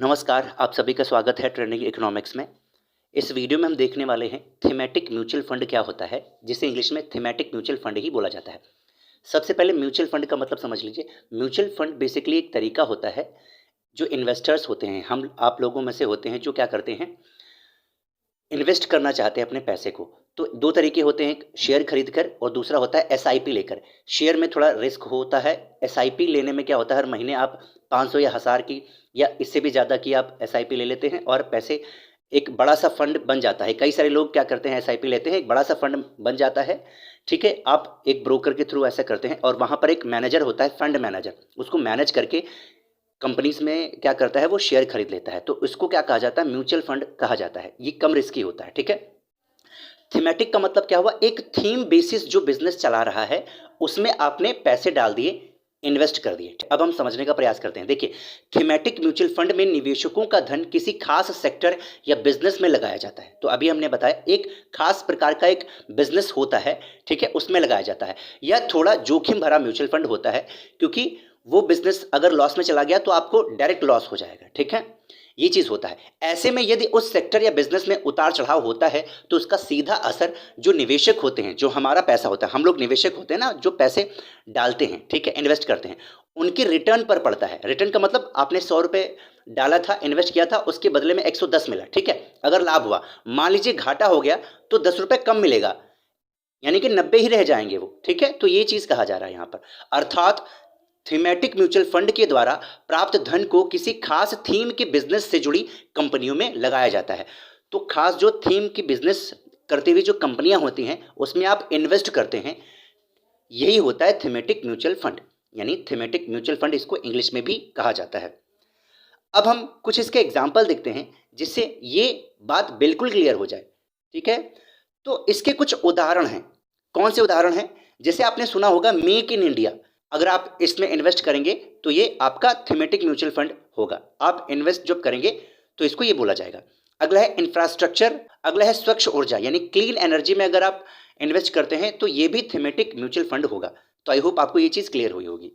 नमस्कार, आप सभी का स्वागत है ट्रेंडिंग इकोनॉमिक्स में। इस वीडियो में हम देखने वाले हैं थीमेटिक म्यूचुअल फंड क्या होता है, जिसे इंग्लिश में थीमेटिक म्यूचुअल फंड ही बोला जाता है। सबसे पहले म्यूचुअल फंड का मतलब समझ लीजिए। म्यूचुअल फंड बेसिकली एक तरीका होता है, जो इन्वेस्टर्स होते हैं, हम आप लोगों में से होते हैं, जो क्या करते हैं, इन्वेस्ट करना चाहते हैं अपने पैसे को। तो दो तरीके होते हैं, एक शेयर खरीद कर और दूसरा होता है एसआईपी लेकर। शेयर में थोड़ा रिस्क होता है, एसआईपी लेने में क्या होता है, हर महीने आप 500 या 1000 की या इससे भी ज़्यादा की आप एसआईपी ले लेते हैं और पैसे एक बड़ा सा फंड बन जाता है। कई सारे लोग क्या करते हैं, एसआईपी लेते हैं, एक बड़ा सा फंड बन जाता है। ठीक है, आप एक ब्रोकर के थ्रू ऐसा करते हैं और वहाँ पर एक मैनेजर होता है, फंड मैनेजर, उसको मैनेज करके कंपनीज में क्या करता है, वो शेयर खरीद लेता है। तो इसको क्या कहा जाता है, म्यूचुअल फंड कहा जाता है। ये कम रिस्की होता है। ठीक है, थीमेटिक का मतलब क्या हुआ, एक थीम बेसिस जो बिजनेस चला रहा है उसमें आपने पैसे डाल दिए, इन्वेस्ट कर दिए। अब हम समझने का प्रयास करते हैं। देखिए, थीमेटिक म्यूचुअल फंड में निवेशकों का धन किसी खास सेक्टर या बिजनेस में लगाया जाता है। तो अभी हमने बताया एक खास प्रकार का एक बिजनेस होता है, ठीक है, उसमें लगाया जाता है। यह थोड़ा जोखिम भरा म्यूचुअल फंड होता है, क्योंकि वो बिजनेस अगर लॉस में चला गया तो आपको डायरेक्ट लॉस हो जाएगा। ठीक है, ये चीज होता है। ऐसे में यदि उस सेक्टर या बिजनेस में उतार चढ़ाव होता है तो उसका सीधा असर जो निवेशक होते हैं, जो हमारा पैसा होता है, हम लोग निवेशक होते हैं ना, जो पैसे डालते हैं, ठीक है, इन्वेस्ट करते हैं, उनकी रिटर्न पर पड़ता है। रिटर्न का मतलब आपने 100 रुपए डाला था, इन्वेस्ट किया था, उसके बदले में 110 मिला। ठीक है, अगर लाभ हुआ, मान लीजिए घाटा हो गया तो 10 रुपए कम मिलेगा, यानी कि 90 ही रह जाएंगे वो। ठीक है, तो ये चीज कहा जा रहा है यहाँ पर। अर्थात थीमेटिक म्यूचुअल फंड के द्वारा प्राप्त धन को किसी खास थीम के बिजनेस से जुड़ी कंपनियों में लगाया जाता है। तो खास जो थीम की बिजनेस करती हुई जो कंपनियां होती हैं उसमें आप इन्वेस्ट करते हैं, यही होता है थीमेटिक म्यूचुअल फंड, यानी थीमेटिक म्यूचुअल फंड इसको इंग्लिश में भी कहा जाता है। अब हम कुछ इसके एग्जाम्पल देखते हैं जिससे ये बात बिल्कुल क्लियर हो जाए। ठीक है, तो इसके कुछ उदाहरण हैं। कौन से उदाहरण हैं, जैसे आपने सुना होगा मेक इन इंडिया। अगर आप इसमें इन्वेस्ट करेंगे तो ये आपका थीमेटिक म्यूचुअल फंड होगा। आप इन्वेस्ट जब करेंगे तो इसको ये बोला जाएगा। अगला है इंफ्रास्ट्रक्चर, अगला है स्वच्छ ऊर्जा, यानी क्लीन एनर्जी में अगर आप इन्वेस्ट करते हैं तो ये भी थीमेटिक म्यूचुअल फंड होगा। तो आई होप आपको ये चीज़ क्लियर हुई होगी।